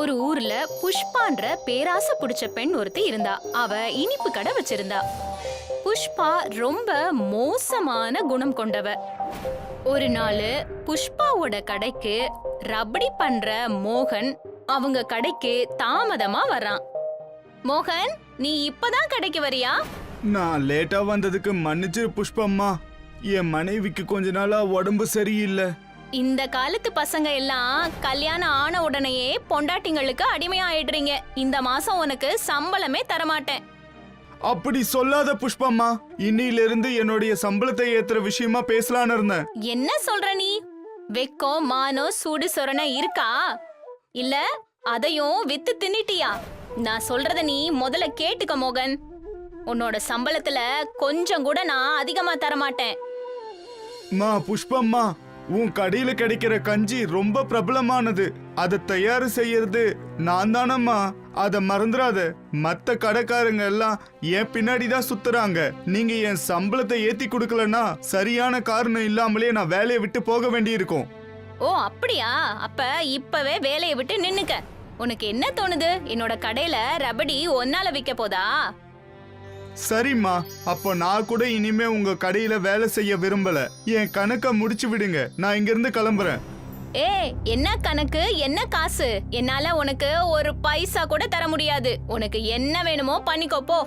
ஒரு ஊர்ல புஷ்பான்ற பேராசை புடிச்ச பெண் ஒருத்தி இருந்தா. அவ இனிப்பு கடை வச்சிருந்தா. புஷ்பா ரொம்ப மோசமான குணம் கொண்டவ. ஒரு நாள் புஷ்பாவோட கடைக்கு ரபடி பண்ற மோகன் அவங்க கடைக்கு தாமதமா வர்றான். மோகன், நீ இப்பதான் கடைக்கு வரியா? நான் லேட்டா வந்ததுக்கு மன்னிச்சிரு புஷ்பம்மா. என் மனைவிக்கு கொஞ்ச நாளா உடம்பு சரியில்லை. இந்த காலத்து பசங்க எல்லாம் கல்யாணம் ஆன உடனேயே பொண்டாட்டிங்களுக்கு அடிமையா ஆயிடுறீங்க. இந்த மாசம் உனக்கு சம்பளமே தரமாட்டேன். அப்படி சொல்லாத புஷ்பம்மா. இன்னில இருந்து என்னுடைய சம்பளத்தை ஏத்துற விஷயமா பேசலான்னு இருந்தேன். என்ன சொல்ற நீ? வெக்கம் மானம் சூடு சொரணை இருக்கா? இல்ல அதையும் வித்து தின்னிட்டியா? நான் சொல்றத நீ முதல்ல கேட்டுக்க மோகன். உன்னோட சம்பளத்துல கொஞ்சம் கூட நான் அதிகமா தரமாட்டேன். புஷ்பம்மா, உன் கடையில கிடைக்கிற கஞ்சி ரொம்ப பிரபலமானது. அதை தயார் செய்யறது நான் தானம்மா. அத மறந்துடாத. மத்த கடைக்காரங்க எல்லாம் என் பின்னாடிதான் சுத்துறாங்க. நீங்க என் சம்பளத்தை ஏத்தி கொடுக்கலன்னா சரியான காரணம் இல்லாமலே நான் வேலையை விட்டு போக வேண்டியிருக்கும். ஓ அப்படியா? அப்ப இப்பவே வேலையை விட்டு நின்னுக்க. உனக்கு என்ன தோணுது? என்னோட கடையில ரபடி ஒன்னால விக்க போதா? சரிம்மா, அப்போ நான் கூட இனிமே உங்க கடையில வேலை செய்ய விரும்பல. என் கணக்க முடிச்சு விடுங்க. நான் இங்க இருந்து கிளம்புறேன். என்ன கணக்கு, என்ன காசு? என்னால உனக்கு ஒரு பைசா கூட தர முடியாது. உனக்கு என்ன வேணுமோ பண்ணிக்கோ போ.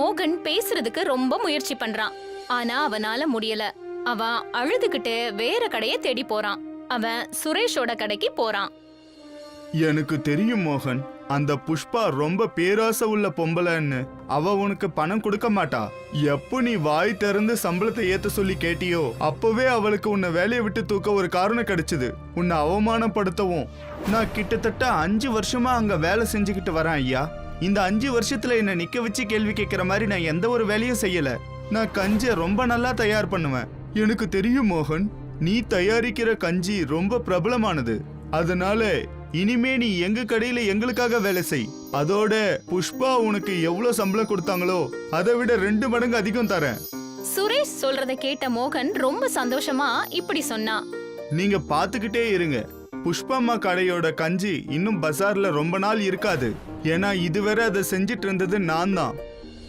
மோகன் பேசுறதுக்கு ரொம்ப முயற்சி பண்றான். ஆனா அவனால முடியல. அவன் அழுதுகிட்டு வேற கடைய தேடி போறான். அவன் சுரேஷோட கடைக்கு போறான். எனக்கு தெரியும் மோகன், அந்த புஷ்பா ரொம்ப பேராசை உள்ள பொம்பளைன்னு. அவ உனக்கு பணம் கொடுக்க மாட்டா. எப்போ நீ வாய் திறந்து சம்பளத்தை ஏத்த சொல்லி கேட்டியோ அப்பவே அவளுக்கு உன்னை வேலையை விட்டு தூக்க ஒரு காரணம் கிடைச்சது. உன்னை அவமானப்படுத்தவும். நான் கிட்டத்தட்ட 5 வருஷமா அங்க வேலை செஞ்சுக்கிட்டு வரேன் ஐயா. இந்த 5 வருஷத்துல என்ன நிக்க வச்சு கேள்வி கேட்கிற மாதிரி நான் எந்த ஒரு வேலையும் செய்யல. நான் கஞ்சியை ரொம்ப நல்லா தயார் பண்ணுவேன். எனக்கு தெரியும் மோகன், நீ தயாரிக்கிற கஞ்சி ரொம்ப பிரபலமானது. அதனால இனிமே நீ எங்க கடையில எங்களுக்காக வேலை செய். அதோட புஷ்பா உனக்கு எவ்வளவு சம்பளம் கொடுத்தாங்களோ அதை விட 2 மடங்கு அதிகம் தரேன். சுரேஷ் சொல்றத கேட்ட மோகன் ரொம்ப சந்தோஷமா இப்படி சொன்னான். நீங்க பாத்துக்கிட்டே இருங்க. புஷ்பம்மா கடையோட கஞ்சி இன்னும் பஜார்ல ரொம்ப நாள் இருக்காது. ஏன்னா இதுவரை அதை செஞ்சிட்டு இருந்தது நான் தான்.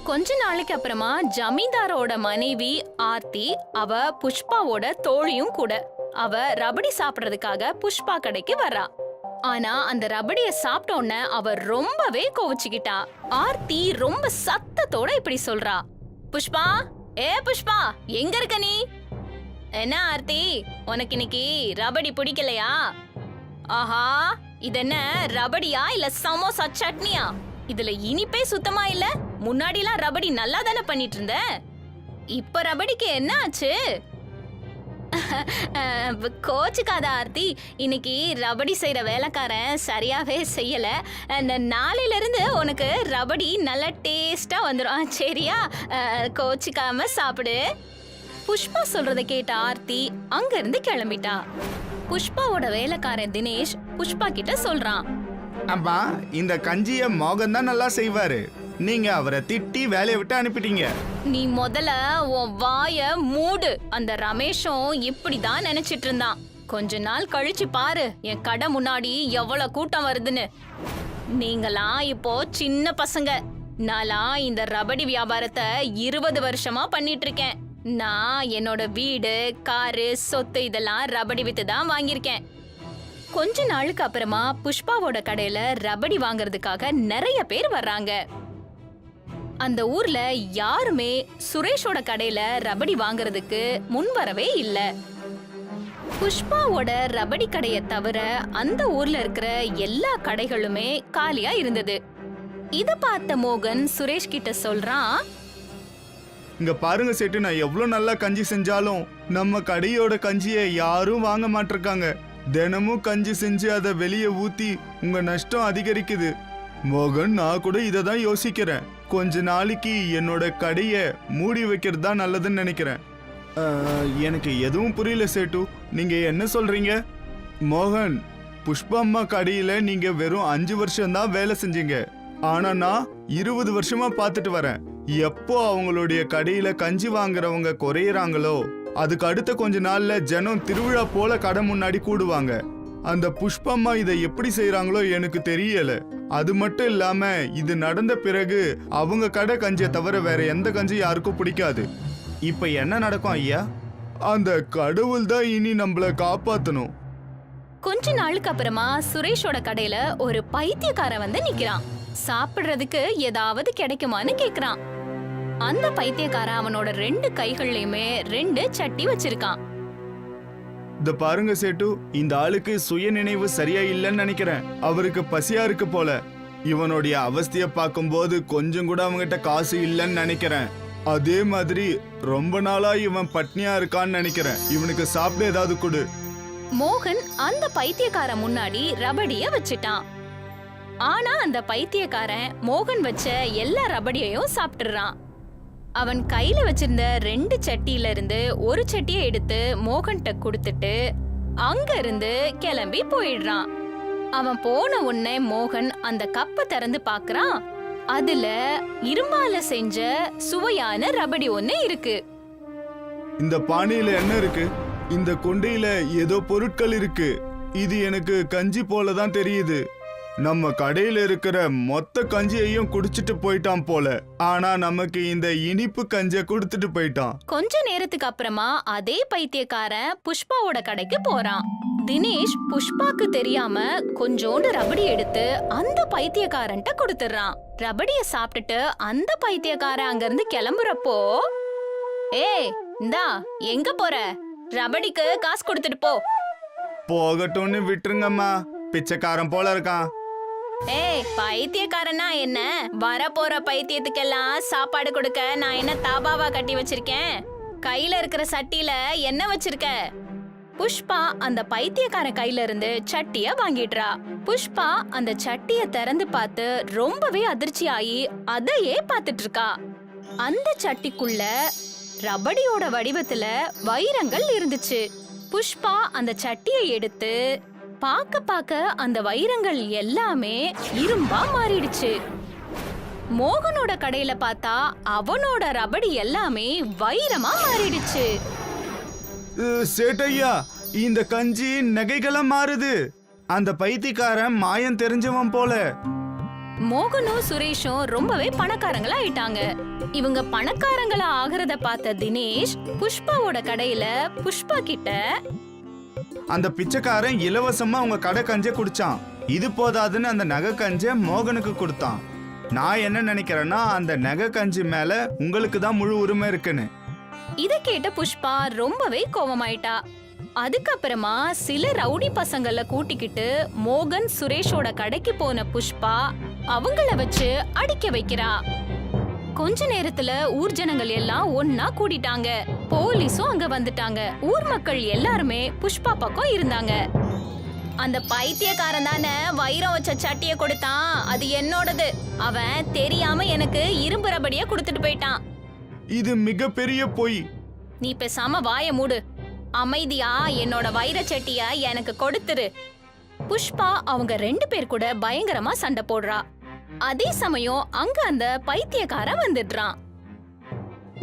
கொஞ்ச நாளைக்கு அப்புறமா ஜமீன்தாரோட மனைவி ஆர்த்தி, அவ புஷ்பாவோட தோழியும் கூட. அவ ரபடி சாப்பிடுறதுக்காக புஷ்பா கடைக்கு வர்றா. ஆனா அந்த ரபடிய சாப்பிட்ட உடனே அவ ரொம்பவே கோவிச்சுக்கிட்டா. ஆர்த்தி ரொம்ப சத்தத்தோட இப்படி சொல்றா. புஷ்பா, புஷ்பா, எங்க இருக்க நீ? என்ன ஆர்த்தி, உனக்கு இன்னைக்கு ரபடி பிடிக்கலையா? ஆஹா, இது என்ன ரபடியா இல்ல சமோசா சட்னியா? இதுல இனிப்பே சுத்தமா இல்ல. முன்னாடிலாம் ரபடி நல்லா தானே பண்ணிட்டு இருந்த. இப்ப ரபடிக்கு என்ன ஆச்சு? கோச்சுக்காத ஆர்த்தி, இன்னைக்கு ரபடி செய்யற வேலைக்காரன் சரியாவே செய்யல. நாளையில இருந்து உனக்கு ரபடி நல்ல டேஸ்டா வந்துடும். சரியா? கோச்சுக்காம சாப்பிடு. புஷ்பா சொல்றத கேட்ட ஆர்த்தி அங்க இருந்து கிளம்பிட்டா. புஷ்பாவோட வேலைக்காரன் தினேஷ் புஷ்பா கிட்ட சொல்றான். அம்மா, இந்த கஞ்சிய மோகன் தான் நல்லா செய்வாரு. நீங்க அவரை திட்டி வேலையை விட்டு அனுப்பிட்டீங்க. நீ முதல்ல உன் வாய மூடு. அந்த ரமேஷும் இப்படிதான் நினைச்சிட்டு இருந்தான். கொஞ்ச நாள் கழிச்சு பாரு என் கடை முன்னாடி எவ்வளவு கூட்டம் வருதுன்னு. நீங்களாம் இப்போ சின்ன பசங்க. நான்லாம் இந்த ரபடி வியாபாரத்தை 20 வருஷமா பண்ணிட்டு இருக்கேன். நான் என்னோட வீடு, காரு, சொத்து இதெல்லாம் ரபடி வித்து தான் வாங்கியிருக்கேன். கொஞ்ச நாளுக்கு அப்புறமா புஷ்பாவோட கடையில ரபடி வாங்குறதுக்காக நிறைய பேர் வர்றாங்க. அந்த ஊர்ல யாருமே சுரேஷோட கடையில ரபடி வாங்குறதுக்கு முன் வரவே இல்ல. புஷ்பாவோட ரபடி கடைய தவிர அந்த ஊர்ல இருக்கிற எல்லா கடைகளுமே காலியா இருந்தது. இத பார்த்த மோகன் சுரேஷ் கிட்ட சொல்றான். இங்க பாருங்க சேட்டு, நான் எவ்வளவு நல்லா கஞ்சி செஞ்சாலும் நம்ம கடையோட கஞ்சியை யாரும் வாங்க மாட்டிருக்காங்க. தினமும் கஞ்சி செஞ்சு அதை வெளியே ஊத்தி உங்க நஷ்டம் அதிகரிக்குது. மோகன், நான் கூட இதை தான் யோசிக்கிறேன். கொஞ்ச நாளைக்கு என்னோட கடையை மூடி வைக்கிறது தான் நல்லதுன்னு நினைக்கிறேன். எனக்கு எதுவும் புரியல சேட்டு, நீங்க என்ன சொல்றீங்க? மோகன், புஷ்பம்மா கடையில நீங்க வெறும் 5 வருஷம் தான் வேலை செஞ்சீங்க. ஆனா நான் 20 வருஷமா பார்த்துட்டு வரேன். எப்போ அவங்களுடைய கடையில கஞ்சி வாங்குறவங்க குறையறாங்களோ அதுக்கு அடுத்த கொஞ்ச நாள்ல ஜனம் திருவிழா போல கடை முன்னாடி கூடுவாங்க. அந்த புஷ்பம்மா இதை எப்படி செய்யறாங்களோ எனக்கு தெரியல. அது மட்டும் இல்லாம இது நடந்த பிறகு அவங்க கடை கஞ்சியை தவிர வேற எந்த கஞ்சி யாருக்கும் பிடிக்காது. இப்ப என்ன நடக்கும் ஐயா? அந்த கடவுள் தான் இனி நம்மள காப்பாத்தணும். கொஞ்ச நாளுக்கு அப்புறமா சுரேஷோட கடையில ஒரு பைத்தியக்காரன் வந்து நிக்கிறான். சாப்பிடுறதுக்கு ஏதாவது கிடைக்குமான்னு கேக்குறான். அந்த பைத்தியக்காரன் அவனோட 2 கைகள்லயுமே 2 சட்டி வச்சிருக்கான். இந்த பாருங்க சேட்டு, இந்த ஆளுக்கு சுய நினைவு சரியா இல்லைன்னு நினைக்கிறேன். அவருக்கு பசியா இருக்கு போல. இவனுடைய அவஸ்தைய பார்க்கும்போது கொஞ்சம் கூட அவங்ககிட்ட காசு இல்லைன்னு நினைக்கிறேன். அதே மாதிரி ரொம்ப நாளா இவன் பட்னியா இருக்கான்னு நினைக்கிறேன். இவனுக்கு சாப்பிட ஏதாவது கொடு. மோகன் அந்த பைத்தியக்காரன் முன்னாடி ரபடிய வச்சிட்டான். ஆனா அந்த பைத்தியக்காரன் மோகன் வச்ச எல்லா ரபடியையும் சாப்பிட்டுறான். அவன் கையில வச்சிருந்த 2 சட்டியில இருந்து ஒரு சட்டியை எடுத்து மோகன்கிட்ட கொடுத்துட்டு அங்க இருந்து கிளம்பி போயிடுறான். அவன் போன உடனே மோகன் அந்த கப்பை திறந்து பாக்குறான். அதுல இரும்பால செஞ்ச சுவையான ரபடி ஒண்ணு இருக்கு. இந்த பானையில என்ன இருக்கு? இந்த கொண்டையில ஏதோ பொருட்கள் இருக்கு. இது எனக்கு கஞ்சி போலதான் தெரியுது. நம்ம கடையில இருக்கிற மொத்த கஞ்சியையும் குடிச்சிட்டு போயிட்டான் போல. ஆனா நமக்கு இந்த இனிப்பு கஞ்சிய கொடுத்துட்டு போயிட்டான். கொஞ்ச நேரத்துக்கு அப்புறமா அதே பைத்தியக்காரன் புஷ்பாவோட கடைக்கு போறான். தினேஷ் புஷ்பாக்கு தெரியாம கொஞ்சோண்டு ரபடி எடுத்து அந்த பைத்தியக்காரன்ட்ட கொடுத்துறான். ரபடிய சாப்பிட்டுட்டு அந்த பைத்தியக்காரன் அங்கிருந்து கிளம்புறப்போ, ஏய் இந்தா எங்க போற? ரபடிக்கு காசு கொடுத்துட்டு போ. போகட்டும்னு விட்டுருங்கம்மா, பிச்சைக்காரன் போல இருக்கான். ஏய் பைத்தியக்காரனா என்ன? வர போற பைத்தியத்துக்கெல்லாம் சாப்பாடு கொடுக்க நான் என்ன தாபாவா கட்டி வச்சிருக்கேன்? கையில இருக்கிற சட்டியில என்ன வச்சிருக்க? புஷ்பா அந்த பைத்தியக்காரன் கையில இருந்து சட்டிய வாங்கிடுறா. புஷ்பா அந்த சட்டிய திறந்து பார்த்து ரொம்பவே அதிர்ச்சி ஆகி அதையே பார்த்துட்டு இருக்கா. அந்த சட்டிக்குள்ள ரபடியோட வடிவத்துல வைரங்கள் இருந்துச்சு. புஷ்பா அந்த சட்டியை எடுத்து பாக்க அந்த வைரங்கள் எல்லாமே இரும்பா மாறிடுச்சு. மோகனோட கடையில பார்த்தா அவனோட ரபடி எல்லாமே வைரமா மாறிடுச்சு. சேட்டையா, இந்த கஞ்சி நகைகளா மாறுது. அந்த பைத்தியக்காரன் மாயம் தெரிஞ்சவன் போல. மோகனும் சுரேஷும் ரொம்பவே பணக்காரங்களா ஆயிட்டாங்க. இவங்க பணக்காரங்களா ஆகிறத பார்த்த தினேஷ் புஷ்பாவோட கடையில புஷ்பா கிட்ட, அந்த பிச்சைக்காரன் இலவசமா உங்க கடை கஞ்ச குடிச்சான், இது போதாதுன்னு அந்த நகை கஞ்ச மோகனுக்கு கொடுத்தான். நான் என்ன நினைக்கிறேன்னா அந்த நகை கஞ்சி மேல உங்களுக்கு தான் முழு உரிமை இருக்குன்னு. இத கேட்ட புஷ்பா ரொம்பவே கோவமாயிட்டா. அதுக்கப்புறமா சில ரவுடி பசங்கள கூட்டிக்கிட்டு மோகன் சுரேஷோட கடைக்கு போன புஷ்பா அவங்கள வச்சு அடிக்க வைக்கிறா. கொஞ்ச நேரத்துல ஊர் ஜனங்கள் எல்லாம் ஒன்னா கூடிட்டாங்க. போலீஸும் அங்க வந்துட்டாங்க. ஊர் மக்கள் எல்லாருமே புஷ்பா பக்கம் இருந்தாங்க. அந்த பைத்தியக்காரன் தானே வைரம் வச்ச சட்டிய கொடுத்தான், அது என்னோடது. அவன் தெரியாம எனக்கு இரும்பு ரபடிய கொடுத்துட்டு போயிட்டான். இது மிகப்பெரிய பொய். நீ பேசாம வாய மூடு. அமைதியா என்னோட வைர சட்டிய எனக்கு கொடுத்துரு. புஷ்பா அவங்க 2 பேர் கூட பயங்கரமா சண்டை போடுறா. அதே சமயம் அங்க அந்த பைத்தியக்காரன் வந்துடுறான்.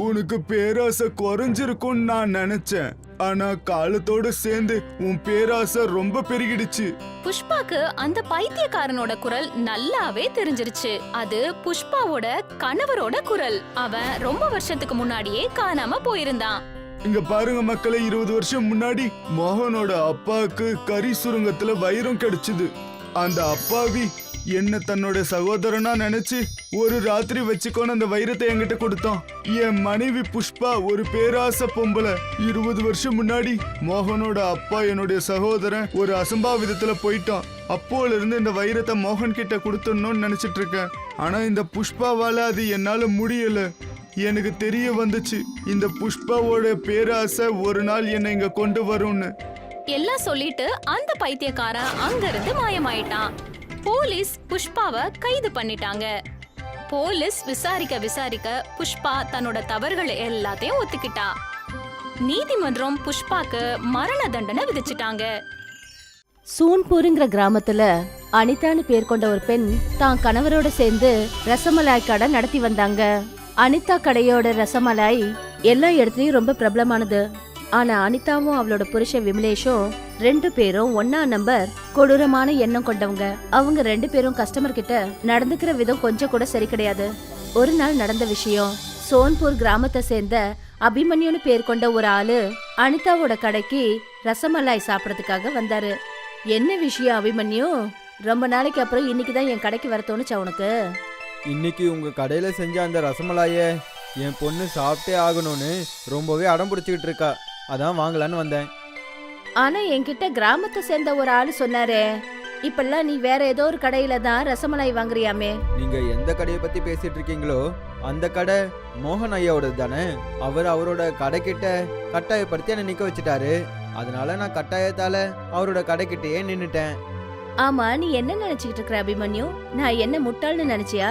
உனக்கு பேராசை குறைஞ்சிருக்கும்னு நான் நினைச்சேன். ஆனா காலத்தோட சேர்ந்து உன் பேராசை ரொம்ப பெருகிடுச்சு. புஷ்பாக்கு அந்த பைத்தியக்காரனோட குரல் நல்லாவே தெரிஞ்சிருச்சு. அது புஷ்பாவோட கணவரோட குரல். அவன் ரொம்ப வருஷத்துக்கு முன்னாடியே காணாம போயிருந்தான். இங்க பாருங்க மக்களே, 20 வருஷம் முன்னாடி மோகனோட அப்பாவுக்கு கரி சுரங்கத்துல வைரம் கிடைச்சது. அந்த அப்பாவி என்ன தன்னோட சகோதரனா நினைச்சு ஒரு ராத்திரி வச்சுக்கோன்னு அந்த வைரத்தை என்கிட்ட கொடுத்தான். என் மனைவி புஷ்பா ஒரு பேராசை பொம்பளை. 20 வருஷம் முன்னாடி மோகனோட அப்பா என்னுடைய சகோதரன் ஒரு அசம்பாவிதத்துல போயிட்டான். அப்போல இருந்து இந்த வைரத்தை மோகன் கிட்ட கொடுத்துடணும்னு நினைச்சிட்டு இருக்கேன். ஆனா இந்த புஷ்பாவால அது என்னால முடியல. எனக்கு தெரிய வந்துச்சு இந்த புஷ்பாவோட பேராசை ஒரு நாள் என்னை இங்க கொண்டு வரும்னு. எல்லாம் சொல்லிட்டு அந்த பைத்தியக்காரன் அங்க இருந்து மாயமாயிட்டான். போலீஸ் புஷ்பாவை கைது பண்ணிட்டாங்க. போலீஸ் விசாரிக்க புஷ்பா தன்னோட தவறுகள் எல்லாத்தையும் ஒத்துக்கிட்டா. நீதிமன்றம் புஷ்பாக்கு மரண தண்டனை விதிச்சிட்டாங்க. சூன்பூருங்கிற கிராமத்துல அனிதான்னு பேர் கொண்ட ஒரு பெண் தான் கணவரோட சேர்ந்து ரசமலாய் கடை நடத்தி வந்தாங்க. அனிதா கடையோட ரசமலாய் எல்லா இடத்துலயும் ரொம்ப பிரபலமானது. ஆனா அனிதாவும் அவளோட புருஷன் விமலேஷும் ரெண்டு பேரும் ஒன்னா நம்பர் கொடூரமான எண்ணம் கொண்டவங்க. அவங்க ரெண்டு பேரும் கஸ்டமர் கிட்ட நடந்துக்கிற விதம் கொஞ்சம் கூட சரி கிடையாது. ஒரு நாள் நடந்த விஷயம். சோன்பூர் கிராமத்தை சேர்ந்த அபிமன்யுன்னு பேர் கொண்ட ஒரு ஆளு அனிதாவோட கடைக்கு ரசமலாய் சாப்பிடறதுக்காக வந்தாரு. என்ன விஷயம் அபிமன்யு? ரொம்ப நாளைக்கு அப்புறம் இன்னைக்குதான் என் கடைக்கு வர தோணுச்சா உனக்கு? இன்னைக்கு உங்க கடையில செஞ்ச அந்த ரசமலாயை என் பொண்ணு சாப்பிட்டே ஆகணும்னு ரொம்பவே அடம் பிடிச்சிக்கிட்டு இருக்கா. அதான் வாங்கலான்னு வந்தேன். ஆனா என்கிட்ட கிராமத்தை சேர்ந்த ஒரு ஆளு சொன்னாரே, இப்பெல்லாம் நீ வேற ஏதோ ஒரு கடையில தான் ரசமலாய் வாங்குறியாமே. நீங்க எந்த கடையை பத்தி பேசிட்டு இருக்கீங்களோ அந்த கடை மோகன் ஐயாவோடது தானே. அவரோட கடைக்கிட்ட கட்டாயப்படுத்தி என்ன நிக்க வச்சுட்டாரு. அதனால நான் கட்டாயத்தால அவரோட கடைக்கிட்டயே நின்னுட்டேன். ஆமா, நீ என்ன நினைச்சுக்கிட்டு இருக்கிற அபிமன்யு? நான் என்ன முட்டாள்னு நினைச்சியா?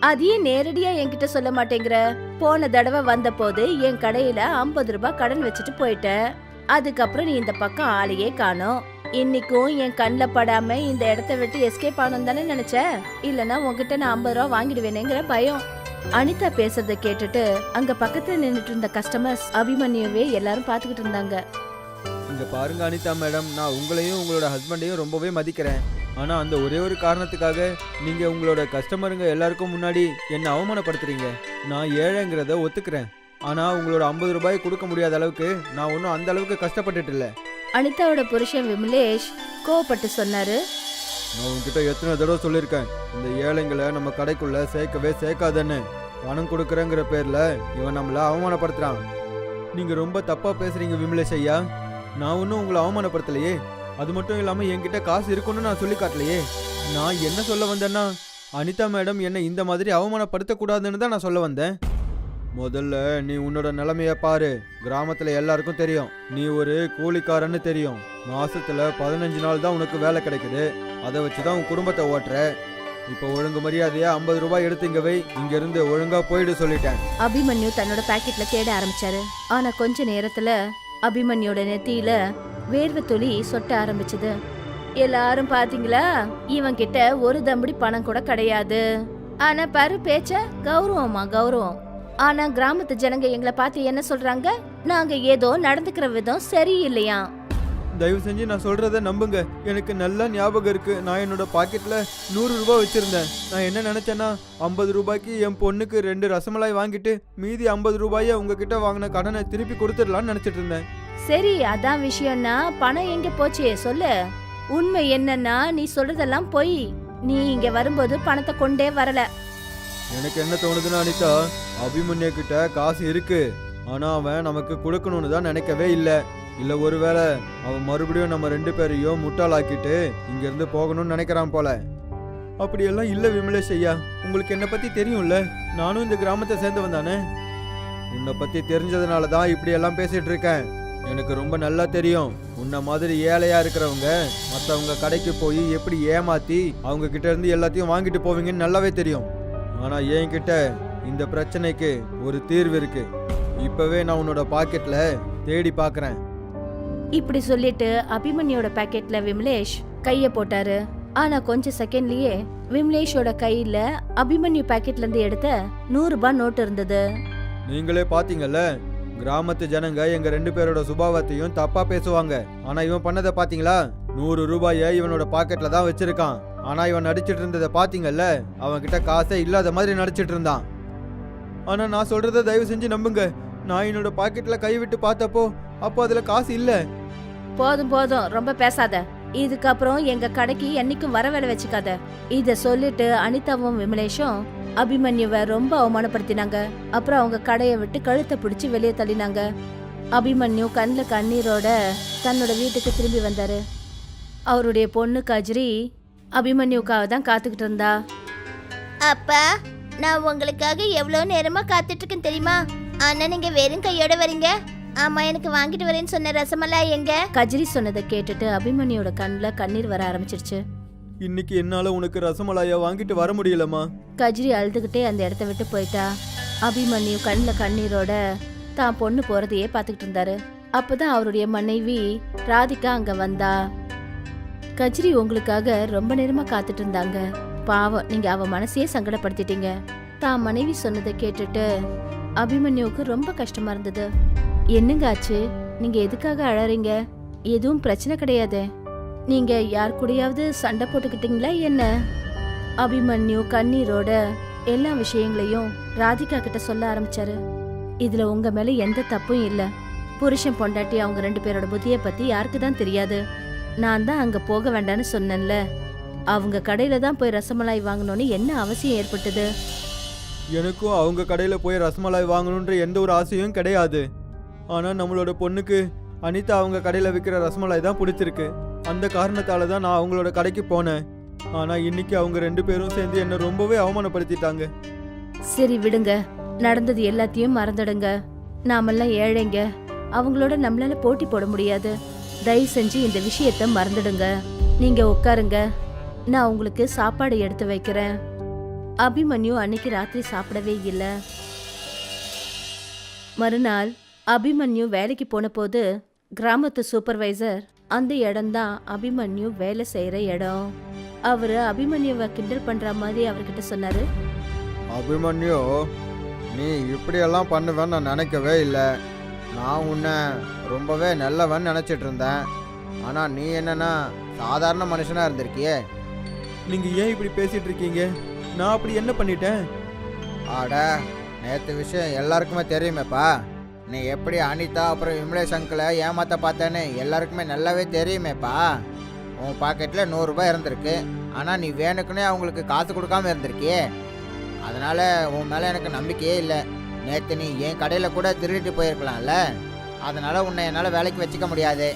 அதையே நேரடியா என்கிட்ட சொல்ல மாட்டேங்கிற. போன தடவை வந்த போது என் கடையில 50 ரூபாய் கடன் வச்சுட்டு போயிட்ட. அதுக்கப்புறம் நீ இந்த பக்கம் ஆளையே காணோம். இன்னைக்கும் என் கண்ணில் படாம இந்த இடத்த விட்டு எஸ்கேப் ஆகணும் தானே நினைச்ச? இல்லனா உன்கிட்ட நான் 50 ரூபா வாங்கிடுவேனேங்கிற பயம். அனிதா பேசுறத கேட்டுட்டு அங்க பக்கத்துல நின்னுட்டு இருந்த கஸ்டமர்ஸ் அபிமன்யுவே எல்லாரும் பாத்துக்கிட்டு இருந்தாங்க. இங்க பாருங்க அனிதா மேடம், நான் உங்களையும் உங்களோட ஹஸ்பண்டையும் ரொம்பவே மதிக்கிறேன். ஆனா அந்த ஒரே ஒரு காரணத்துக்காக நீங்க உங்களோட கஸ்டமருங்க எல்லாருக்கும் முன்னாடி என்ன அவமானப்படுத்துறீங்க. நான் ஏழைங்கிறத ஒத்துக்கிறேன். ஆனா உங்களோட 50 ரூபாய் கொடுக்க முடியாத அளவுக்கு நான் ஒன்றும் அந்த அளவுக்கு கஷ்டப்பட்டுட்டு இல்லை. அனிதாவோட புருஷன் விமலேஷ் கோவப்பட்டு சொன்னாரு, நான் உங்ககிட்ட எத்தனை தடவை சொல்லியிருக்கேன், இந்த ஏழைங்களை நம்ம கடைக்குள்ள சேர்க்கவே சேர்க்காதன்னு. பணம் கொடுக்குறேங்கிற பேர்ல இவன் நம்மள அவமானப்படுத்துறான். நீங்க ரொம்ப தப்பா பேசுறீங்க விமலேஷ் ஐயா. நான் ஒன்றும் உங்களை அவமானப்படுத்தலையே. அது மட்டும் இல்லாம என்கிட்ட காசு இருக்குன்னு நான் சொல்லி காட்டலையே. நான் என்ன சொல்ல வந்தேன்னா, அனிதா மேடம் என்னை இந்த மாதிரி அவமானப்படுத்தக்கூடாதுன்னு தான் நான் சொல்ல வந்தேன். முதல்ல நீ உன்னோட நிலைமைய பாரு. கிராமத்துல எல்லாருக்கும் தெரியும் நீ ஒரு கூலிக்காரன்னு தெரியும். மாசத்துல 15 நாள் தான் உனக்கு வேலை கிடைக்குது. அதை வச்சுதான் உன் குடும்பத்தை ஓட்டுற. இப்ப ஒழுங்கு மரியாதையா 50 ரூபாய் எடுத்து இங்க வை. இங்க இருந்து ஒழுங்கா போயிடு சொல்லிட்டேன். அபிமன்யு தன்னோட பாக்கெட்ல தேட ஆரம்பிச்சாரு. ஆனா கொஞ்ச நேரத்துல அபிமன்யோட நெத்தியில வேர்வை துளி சொட்ட ஆரம்பிச்சது. எல்லாரும் பாத்தீங்களா, இவன் கிட்ட ஒரு தம்படி பணம் கூட கிடையாது. ஆனா பாரு பேச்ச, கௌரவமா கௌரவம். ஆனா கிராமத்து ஜனங்க எங்களை பார்த்து என்ன சொல்றாங்க? நாங்க ஏதோ நடந்துக்கிற விதம் சரியில்லையா. தயவு செஞ்சு நான் சொல்றத நம்புங்க. எனக்கு நல்லா ஞாபகம் இருக்கு. நான் என்னோட பாக்கெட்ல 100 ரூபாய் வச்சிருந்தேன். நான் என்ன நினைச்சேன்னா 50 ரூபாய்க்கு என் பொண்ணுக்கு 2 ரசமலாய் வாங்கிட்டு மீதி 50 ரூபாயை உங்ககிட்ட வாங்கின கடனை திருப்பி கொடுத்துடலான்னு நினைச்சிட்டு இருந்தேன். சரி, அதான் விஷயம்னா பணம் எங்க போச்சு சொல்லு. உண்மை என்னன்னா நீ சொல்றதெல்லாம் பொய். நீ இங்க வரும்போது பணத்தை கொண்டே வரல. எனக்கு என்ன தோணுதுன்னா அனிதா, அபிமன்யு கிட்ட காசு இருக்கு. ஆனா அவன் நமக்கு கொடுக்கணும்னு தான் நினைக்கவே இல்லை. இல்ல ஒருவேளை அவன் மறுபடியும் நம்ம 2 பேரையும் முட்டாளாக்கிட்டு இங்க இருந்து போகணும்னு நினைக்கிறான் போல. அப்படியெல்லாம் இல்ல விமலேஷ் ஐயா. உங்களுக்கு என்ன பத்தி தெரியும்ல, நானும் இந்த கிராமத்தை சேர்ந்தவன் தானே. உன்னை பத்தி தெரிஞ்சதுனால தான் இப்படி எல்லாம் பேசிட்டு இருக்கேன். எனக்கு ரொம்ப நல்லா தெரியும் உன்ன மாதிரி ஏழையா இருக்கிறவங்க மற்றவங்க கடைக்கு போய் எப்படி ஏமாத்தி அவங்க கிட்ட இருந்து எல்லாத்தையும் வாங்கிட்டு போவீங்கன்னு நல்லாவே தெரியும். ஆனா என்கிட்ட இந்த பிரச்சனைக்கு ஒரு தீர்வு இருக்கு. இப்பவே நான் உன்னோட பாக்கெட்ல தேடி பாக்குறேன். இப்படி சொல்லிட்டு அபிமன்யோட பாக்கெட்ல விமலேஷ் கைய போட்டாரு. ஆனா கொஞ்ச செகண்ட்லயே விமலேஷோட கையில அபிமன்யு பாக்கெட்ல இருந்து எடுத்த 100 ரூபாய் நோட்டு இருந்தது. நீங்களே பாத்தீங்கல்ல, கிராமத்து ஜனங்க எங்க 2 பேரோட சுபாவத்தையும் தப்பா பேசுவாங்க. ஆனா இவன் பண்ணதை பாத்தீங்களா? 100 ரூபாய இவனோட பாக்கெட்ல தான் வச்சிருக்கான். ஆனா இவன் நடிச்சிட்டு இருந்ததை பாத்தீங்கல்ல, அவன் கிட்ட காசே இல்லாத மாதிரி நடிச்சிட்டு இருந்தான். ஆனா நான் சொல்றத தயவு செஞ்சு நம்புங்க. நான் என்னோட பாக்கெட்ல கை விட்டு பார்த்தப்போ அப்போ அதுல காசு இல்ல. போதும் போதும், ரொம்ப பேசாத. இதுக்கப்புறம் எங்க கடைக்கு என்னைக்கும் வர வேலை வச்சுக்காத. இத சொல்லிட்டு அனிதாவும் விமலேஷும் அபிமன்யுவை ரொம்ப அவமானப்படுத்தினாங்க. அப்புறம் அவங்க கடையை விட்டு கழுத்தை பிடிச்சி வெளியே தள்ளினாங்க. அபிமன்யு கண்ணில் கண்ணீரோட தன்னோட வீட்டுக்கு திரும்பி வந்தாரு. அவருடைய பொண்ணு கஜ்ரி அபிமன்யுக்காக தான் காத்துக்கிட்டு இருந்தா. அப்பா, நான் உங்களுக்காக எவ்வளவு நேரமா காத்துட்டு இருக்கேன் தெரியுமா? ஆனா நீங்க வெறும் கையோட வரீங்க. ஆமா, எனக்கு வாங்கிட்டு வரேன்னு சொன்ன ரசமலாய் எங்க? கஜ்ரி சொன்னதை கேட்டுட்டு அபிமன்யோட கண்ணில் கண்ணீர் வர ஆரம்பிச்சிருச்சு. இன்னைக்கு என்னால உனக்கு ரசமலாயா வாங்கிட்டு வர முடியலமா. கஜ்ரி அழுதுகிட்டே அந்த இடத்த விட்டு போயிட்டா. அபிமன்யு கண்ணில் கண்ணீரோட தான் பொண்ணு போறதையே பார்த்துக்கிட்டு இருந்தாரு. அப்பதான் அவருடைய மனைவி ராதிகா அங்க வந்தா. கஜ்ரி உங்களுக்காக ரொம்ப நேரமா காத்துட்டு இருந்தாங்க. பாவம், நீங்க அவ மனசையே சங்கடப்படுத்திட்டீங்க. தான் மனைவி சொன்னதை கேட்டுட்டு அபிமன்யுவுக்கு ரொம்ப கஷ்டமா இருந்தது. என்னங்க ஆச்சு? நீங்க எதுக்காக அழறீங்க? எதுவும் பிரச்சனை கிடையாது. நீங்க யார் கூடயாவது சண்டை போட்டுக்கிட்டீங்களா என்ன? அபிமன்யு கண்ணீரோட எல்லா விஷயங்களையும் ராதிகா கிட்ட சொல்ல ஆரம்பிச்சாரு. இதுல உங்க மேல எந்த தப்பும் இல்ல. புருஷன் பொண்டாட்டி அவங்க 2 பேரோட புத்திய பத்தி யாருக்கு தான் தெரியாது. நான் தான் அங்க போக வேண்டாம்னு சொன்னேன்ல. அவங்க கடையில தான் போய் ரசமலாய் வாங்கணும்னு என்ன அவசியம் ஏற்பட்டது? எனக்கும் அவங்க கடையில் போய் ரசமலாய் வாங்கணுன்ற எந்த ஒரு ஆசையும் கிடையாது. ஆனால் நம்மளோட பொண்ணுக்கு அனிதா அவங்க கடையில் விற்கிற ரசமலாய் தான் பிடிச்சிருக்கு. அந்த காரணத்தால தான் நான் அவங்களோட கடைக்கு போனேன். ஆனால் இன்னைக்கு அவங்க 2 பேரும் சேர்ந்து என்னை ரொம்பவே அவமானப்படுத்திட்டாங்க. சரி விடுங்க, நடந்தது எல்லாத்தையும் மறந்துடுங்க. நாமெல்லாம் ஏழைங்க, அவங்களோட நம்மளால போட்டி போட முடியாது. தயவு செஞ்சு இந்த விஷயத்த மறந்துடுங்க. நீங்க உட்காருங்க, நான் உங்களுக்கு சாப்பாடு எடுத்து வைக்கிறேன். அபிமன்யு அன்னைக்கு ராத்திரி சாப்பிடவே இல்லை. மறுநாள் அபிமன்யு வேலைக்கு போன போது கிராமத்து சூப்பர்வைசர் அந்த இடம்தான் அபிமன்யு வேலை செய்யற இடம். அவரு அபிமன்யுவை கிண்டல் பண்ற மாதிரி அவர்கிட்ட சொன்னாரு. அபிமன்யு, நீ இப்படியெல்லாம் பண்ணுவேன்னு நான் நினைக்கவே இல்லை. நான் உன்னை ரொம்பவே நல்லவன் நினச்சிட்டு இருந்தேன். ஆனால் நீ என்னன்னா சாதாரண மனுஷனாக இருந்திருக்கியே. நீங்கள் ஏன் இப்படி பேசிகிட்டு இருக்கீங்க? நான் அப்படி என்ன பண்ணிட்டேன்? ஆட, நேற்று விஷயம் எல்லாருக்குமே தெரியுமேப்பா. நீ எப்படி அனிதா அப்புறம் விமலேஷ் அங்கிளை ஏமாத்த பார்த்தேன்னு எல்லாருக்குமே நல்லாவே தெரியுமேப்பா. உன் பாக்கெட்டில் 100 ரூபாய் இருந்திருக்கு. ஆனால் நீ வேணுக்குன்னே அவங்களுக்கு காசு கொடுக்காம இருந்திருக்கியே. அதனால் உன் மேலே எனக்கு நம்பிக்கையே இல்லை. நேற்று நீ என் கடையில் கூட திருடிட்டு போயிருக்கலாம்ல. அதனால் உன்னை என்னால் வேலைக்கு வச்சுக்க முடியாது.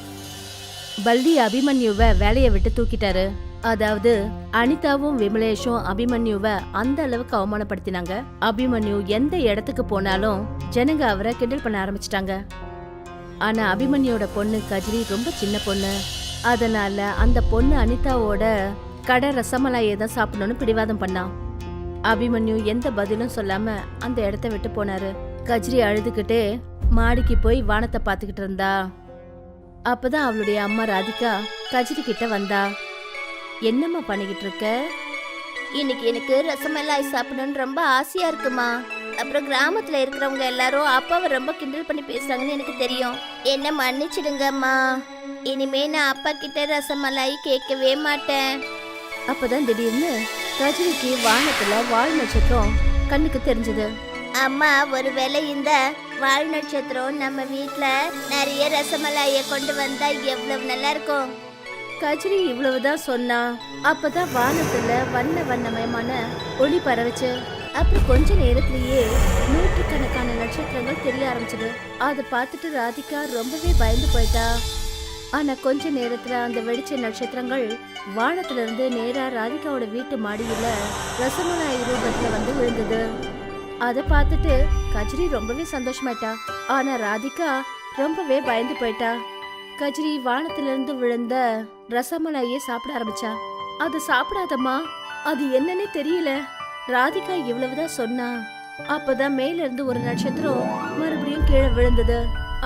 பல்டி அபிமன்யுவை வேலையை விட்டு தூக்கிட்டாரு. அதாவது அனிதாவும் விமலேஷும் அபிமன்யுவை அந்த அளவுக்கு அவமானப்படுத்தினாங்க. அபிமன்யு எந்த இடத்துக்கு போனாலும் ஜனங்க அவரை கிண்டல் பண்ண ஆரம்பிச்சிட்டாங்க. ஆனா அபிமன்யோட பொண்ணு கஜ்ரி ரொம்ப சின்ன பொண்ணு. அதனால அந்த பொண்ணு அனிதாவோட கடை ரசமலாயை தான் சாப்பிடணும்னு பிடிவாதம் பண்ணான். அபிமன்யு எந்த பதிலும் சொல்லாம அந்த இடத்த விட்டு போனாரு. கஜ்ரி அழுதுகிட்டே மாடிக்கு போய் வானத்தை பார்த்துக்கிட்டு இருந்தா. அப்பதான் அவளுடைய அம்மா ராதிகா கஜ்ரி கிட்ட வந்தா. என்னம்மா பண்ணிக்கிட்டு இருக்க? இன்னைக்கு எனக்கு ரசமலாய் சாப்பிடணும்னு ரொம்ப ஆசையா இருக்குமா. அப்புறம் கிராமத்துல இருக்கிறவங்க எல்லாரும் அப்பாவை ரொம்ப கிண்டல் பண்ணி பேசுறாங்கன்னு எனக்கு தெரியும். என்ன மன்னிச்சிடுங்கம்மா. இனிமே நான் அப்பா கிட்ட ரசமலாய் கேட்கவே மாட்டேன். அப்பதான் திடீர்னு கஜ்ரிக்கு வானத்துல வால் நட்சத்திரம் கண்ணுக்கு தெரிஞ்சது. அம்மா, ஒருவேளை இந்த வால் நட்சத்திரம் நம்ம வீட்ல நிறைய ரசமலாயை கொண்டு வந்தா எவ்வளவு நல்லா இருக்கும். கஜ்ரி இவ்வளவுதான் சொன்னா. அப்பதான் வானத்துல வண்ண வண்ணமயமான ஒளி பரவுச்சு. அப்புறம் கொஞ்ச நேரத்திலேயே 100கணக்கான நட்சத்திரங்கள் தெரிய ஆரம்பிச்சது. அதை பார்த்துட்டு ராதிகா ரொம்பவே பயந்து போயிட்டா. ஆனா கொஞ்ச நேரத்துல அந்த வெடிச்ச நட்சத்திரங்கள் வானத்துல இருந்து நேரா ராதிகாவோட வீட்டு மாடியில ரசமலாய் ரூபத்துல வந்து விழுந்தது. அதை பார்த்துட்டு கஜ்ரி ரொம்பவே சந்தோஷமாயிட்டா. ஆனா ராதிகா ரொம்பவே பயந்து போயிட்டா. கஜ்ரி வானத்துல இருந்து விழுந்த ரசமலாயே சாப்பிட ஆரம்பிச்சா. அது சாப்பிடாதம்மா, அது என்னன்னே தெரியல. ராதிகா இவ்வளவுதான் சொன்னா. அப்பதான் மேல இருந்து ஒரு நட்சத்திரம் மறுபடியும் கீழே விழுந்தது.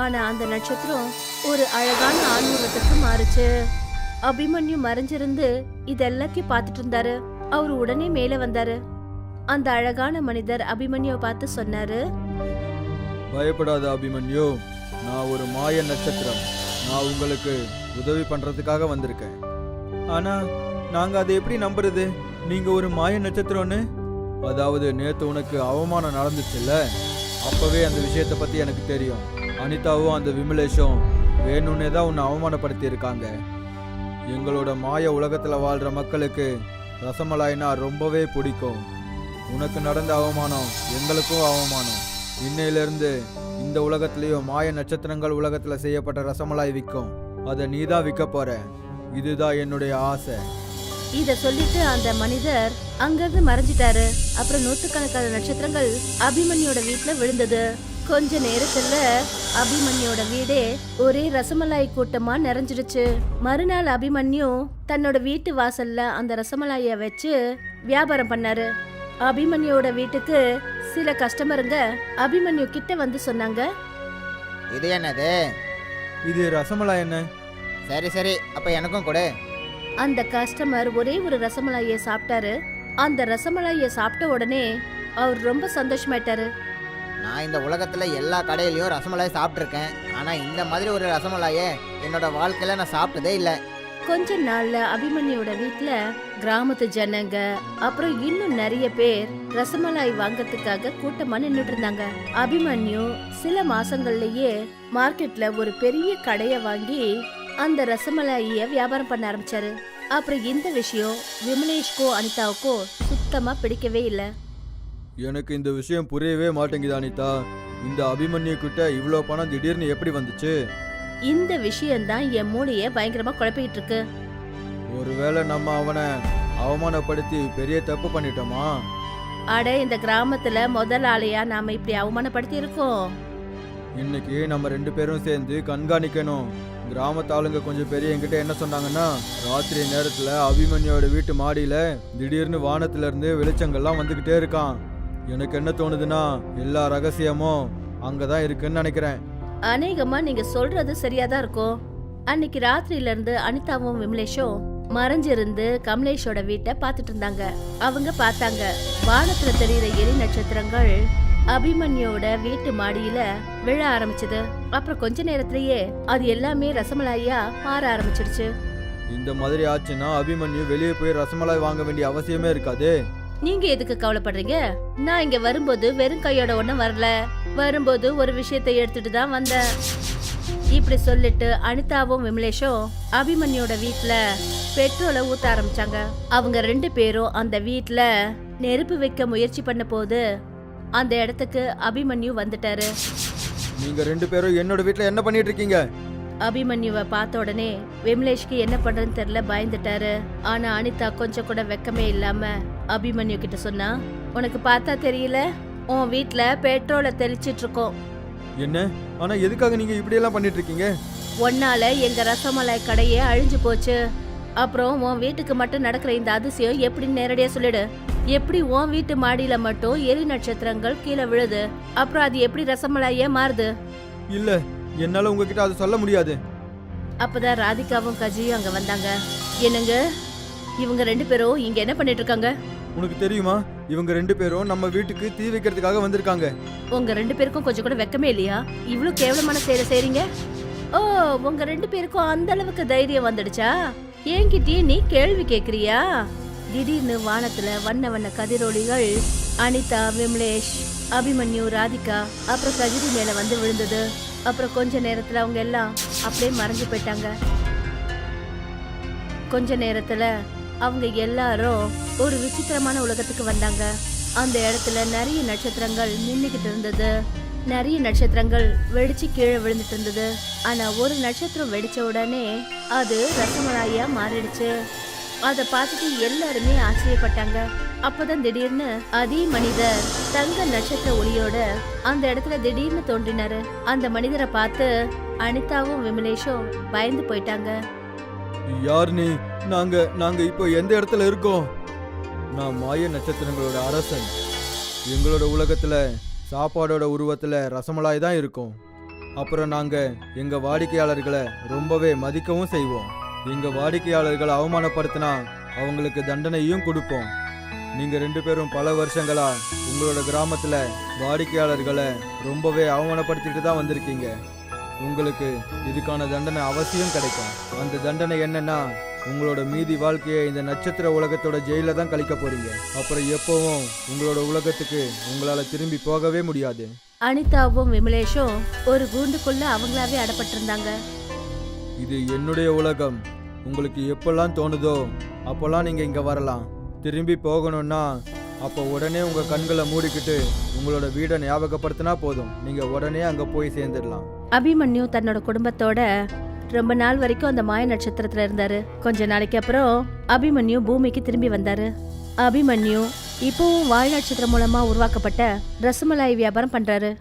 ஆனா அந்த நட்சத்திரம் ஒரு அழகான ஆன்மீகத்துக்கு மாறுச்சு. அபிமன்யு மறைஞ்சிருந்து இது எல்லாத்தையும் பார்த்துட்டு இருந்தாரு. அவரு உடனே மேல வந்தாரு. அந்த அழகான மனிதர் அபிமன்யுவை பார்த்து சொன்னாரு. பயப்படாத அபிமன்யு, நான் ஒரு மாய நட்சத்திரம். நான் உங்களுக்கு உதவி பண்றதுக்காக வந்திருக்கேன். ஆனா நாங்க அதை எப்படி நம்புறது, நீங்க ஒரு மாய நட்சத்திரம்னு? அதாவது நேத்து உனக்கு அவமானம் நடந்துச்சுல்ல, அப்பவே அந்த விஷயத்தை பத்தி எனக்கு தெரியும். அனிதாவும் அந்த விமலேஷும் வேணும்னே தான் உன்னை அவமானப்படுத்தி இருக்காங்க. எங்களோட மாய உலகத்துல வாழ்ற மக்களுக்கு ரசமலாய்னா ரொம்பவே பிடிக்கும். உனக்கு நடந்த அவமானம் எங்களுக்கும் அவமானம். இன்னையிலிருந்து இந்த உலகத்திலேயும் மாய நட்சத்திரங்கள் உலகத்துல செய்யப்பட்ட ரசமலாய் விற்கும். அதை நீ தான் விற்க போற. இதுதான் என்னுடைய ஆசை. இத சொல்லிட்டு அந்த மனிதர் அங்கிருந்து மறைஞ்சிட்டாரு. அப்புறம் 100கணக்கான நட்சத்திரங்கள் அபிமன்யோட வீட்டுல விழுந்தது. கொஞ்ச நேரத்துல அபிமன்யோட வீடே ஒரே ரசமலாய் கூட்டமா நிறைஞ்சிடுச்சு. மறுநாள் அபிமன்யு தன்னோட வீட்டு வாசல்ல அந்த ரசமலாய வச்சு வியாபாரம் பண்ணாரு. அபிமன்யோட வீட்டுக்கு சில கஸ்டமருங்க அபிமன்யு கிட்ட வந்து சொன்னாங்க. இது என்னது? இது ரசமலாய் என்ன? சரி சரி, அப்ப எனக்கும் கொடு. அந்த கஸ்டமர் ஒரே ஒரு ரசமலாயை சாப்பிட்டாரு. அந்த ரசமலாயை சாப்பிட்ட உடனே அவர் ரொம்ப சந்தோஷமாயிட்டாரு. நான் இந்த உலகத்துல எல்லா கடையிலயும் ரசமலாய் சாப்பிட்ருக்கேன். ஆனா இந்த மாதிரி ஒரு ரசமலாயை என்னோட வாழ்க்கையில நான் சாப்பிட்டதே இல்லை. கொஞ்ச நாள்ல அபிமன்யோட வீட்ல கிராமத்து ஜனங்க அப்புறம் இன்னும் நிறைய பேர் ரசமலாய் வாங்கறதுக்காக கூட்டமா நின்னுட்டு இருந்தாங்க. அபிமன்யு சில மாசங்கள்லயே மார்க்கெட்ல ஒரு பெரிய கடைய வாங்கி அந்த ரசமலாயிய வியாபாரம் பண்ண ஆரம்பிச்சாரு. அப்புறம் இந்த விஷயம் விமலேஷ்கோ அனிதாவுக்கோ சுத்தமா பிடிக்கவே இல்ல. எனக்கு இந்த விஷயம் புரியவே மாட்டேங்குது அனிதா. இந்த அபிமன்யு கிட்ட இவ்வளோ பணம் திடீர்னு எப்படி வந்துச்சு? இந்த விஷயம்தான் என் மூளைய பயங்கரமா குழப்பிட்டு இருக்கு. ஒருவேளை நம்ம அவனை அவமானப்படுத்தி பெரிய தப்பு பண்ணிட்டோமா? அட, இந்த கிராமத்துல முதல் ஆளையா நாம இப்படி அவமானப்படுத்தி இருக்கோம். இன்னைக்கு நம்ம 2 பேரும் சேர்ந்து கண்காணிக்கணும். கிராமத்து ஆளுங்க கொஞ்சம் பெரிய என்கிட்ட என்ன சொன்னாங்கன்னா, ராத்திரி நேரத்துல அபிமன்யோட வீட்டு மாடியில திடீர்னு வானத்துல இருந்து வெளிச்சங்கள்லாம் வந்துகிட்டே இருக்கான். எனக்கு என்ன தோணுதுன்னா, எல்லா ரகசியமும் அங்கதான் இருக்குன்னு நினைக்கிறேன். அநேகமா நீங்க சொல்றது சரியாதான் இருக்கும். அன்னைக்கு ராத்திரியில இருந்து அனிதாவும் விமலேஷும் மறைஞ்சிருந்து கமலேஷோட வீட்டை பார்த்துட்டு இருந்தாங்க. அவங்க பார்த்தாங்க, வானத்துல தெரியுற எரி நட்சத்திரங்கள் அபிமன்யோட வீட்டு மாடியில விழ ஆரம்பிச்சது. அப்புறம் கொஞ்ச நேரத்திலேயே அது எல்லாமே ரசமலாயா மாற ஆரம்பிச்சிடுச்சு. இந்த மாதிரி ஆச்சுன்னா அபிமன்யு வெளியே போய் ரசமலாய் வாங்க வேண்டிய அவசியமே இருக்காதே. நீங்க எதுக்கு கவலைப்படுறீங்க? நான் இங்க வரும்போது வெறும் கையோட ஒண்ணும் வரல. வரும்போது ஒரு விஷயத்தை எடுத்துட்டு தான் வந்தேன். இப்படி சொல்லிட்டு அனிதாவும் விமலேஷும் அபிமன்யோட வீட்ல பெட்ரோலை ஊத்த ஆரம்பிச்சாங்க. அவங்க 2 பேரும் அந்த வீட்ல நெருப்பு வைக்க முயற்சி பண்ண போது அந்த இடத்துக்கு அபிமன்யு வந்துட்டாரு. நீங்க 2 பேரும் என்னோட வீட்டுல என்ன பண்ணிட்டு இருக்கீங்க? அபிமன்யுவை பார்த்த உடனே விமலேஷ்க்கு என்ன பண்றதுன்னு தெரியல, பயந்துட்டாரு. ஆனா அனிதா கொஞ்சம் கூட வெக்கமே இல்லாம அபிமன்யு கிட்ட சொன்னா, உனக்கு பார்த்தா தெரியல, உன் வீட்ல பெட்ரோலை தெளிச்சிட்டு இருக்கோம். என்ன? ஆனா எதுக்காக நீங்க இப்படி எல்லாம் பண்ணிட்டு இருக்கீங்க? ஒன்னால எங்க ரசமலாய் கடையே அழிஞ்சு போச்சு. அப்புறம் உன் வீட்டுக்கு மட்டும் நடக்கிற இந்த அதிசயம் எப்படின்னு நேரடியா சொல்லிடு. எப்படி உன் வீட்டு மாடியில மட்டும் எரி நட்சத்திரங்கள் கீழே விழுது, அப்புறம் அது எப்படி ரசமலாயே மாறுது? இல்ல, என்னால உங்ககிட்ட அது சொல்ல முடியாது. அப்பதான் ராதிகாவும் கஜியும் அங்க வந்தாங்க. என்னங்க, இவங்க 2 பேரும் இங்க என்ன பண்ணிட்டு இருக்காங்க? உனக்கு தெரியுமா, இவங்க 2 பேரும் நம்ம வீட்டுக்கு தீ வைக்கிறதுக்காக வந்திருக்காங்க. உங்க 2 பேருக்கும் கொஞ்சம் கூட வெக்கமே இல்லையா? இவ்வளவு கேவலமான செயலை செய்றீங்க. ஓ, உங்க 2 பேருக்கும் அந்த அளவுக்கு தைரியம் வந்துடுச்சா? என்கிட்டயே நீ கேள்வி கேக்குறியா? திடீர்னு வானத்துல வண்ண வண்ண கதிரொளிகள் அனிதா, விமலேஷ், அபிமன்யு, ராதிகா அப்புறம் கஜிரி மேல வந்து விழுந்தது. அப்புறம் கொஞ்ச நேரத்துல அவங்க எல்லாம் அப்படியே மறைஞ்சு போயிட்டாங்க. கொஞ்ச நேரத்துல அவங்க எல்லாரும் ஒரு விசித்திரமான உலகத்துக்கு வந்தாங்க. அந்த இடத்துல நிறைய நட்சத்திரங்கள் மின்னிக்கிட்டு இருந்தது. நிறைய நட்சத்திரங்கள் வெடிச்சு கீழே விழுந்துட்டு இருந்தது. ஆனா ஒரு நட்சத்திரம் வெடிச்ச உடனே அது ரசமலாயா மாறிடுச்சு. அத பார்த்துட்டு எல்லாருமே ஆச்சரியப்பட்டாங்க. அப்பதான் திடீர்னு அதே மனிதர் தங்க நட்சத்திர ஒளியோட அந்த இடத்துல திடீர்னு தோன்றினாரு. அந்த மனிதரை பார்த்து அனிதாவும் விமலேஷும் பயந்து போயிட்டாங்க. யார் நீ? நாங்க இப்போ எந்த இடத்துல இருக்கோம்? நான் மாய நட்சத்திரங்களோட அரசன். எங்களோட உலகத்துல சாப்பாடோட உருவத்துல ரசமலாய் தான் இருக்கும். அப்புறம் நாங்க எங்க வாடிக்கையாளர்களை ரொம்பவே மதிக்கவும் செய்வோம். எங்க வாடிக்கையாளர்களை அவமானப்படுத்தினா அவங்களுக்கு தண்டனையும் கொடுப்போம். நீங்க 2 பேரும் பல வருஷங்களா உங்களோட கிராமத்துல வாடிக்கையாளர்களை ரொம்பவே அவமானப்படுத்திட்டு தான் வந்திருக்கீங்க. உங்களுக்கு இதுக்கான தண்டனை அவசியம் கிடைக்கும். அந்த தண்டனை என்னன்னா, உங்களோட மீதி வாழ்க்கையை இந்த நட்சத்திர உலகத்தோட ஜெயில தான் கழிக்க போறீங்க. அப்புறம் எப்பவும் உங்களோட உலகத்துக்கு உங்களால திரும்பி போகவே முடியாது. அனிதாவும் விமலேஷும் ஒரு கூண்டுக்குள்ள அவங்களாவே அடப்பட்டிருந்தாங்க. இது என்னுடைய உலகம். உங்களுக்கு எப்பெல்லாம் தோணுதோ அப்போல்லாம் நீங்க இங்க வரலாம். திரும்பி போகணும்னா அப்போ உடனே உங்க கண்களை மூடிக்கிட்டு உங்களோட வீடை ஞாபகப்படுத்தினா போதும். நீங்க உடனே அங்க போய் சேர்ந்துடலாம். அபிமன்யு தன்னோட குடும்பத்தோட ரொம்ப நாள் வரைக்கும் அந்த மாய நட்சத்திரத்துல இருந்தாரு. கொஞ்ச நாளைக்கு அப்புறம் அபிமன்யு பூமிக்கு திரும்பி வந்தாரு. அபிமன்யு இப்பவும் வாய் நட்சத்திரம் மூலமா உருவாக்கப்பட்ட ரசமலாய் வியாபாரம் பண்றாரு.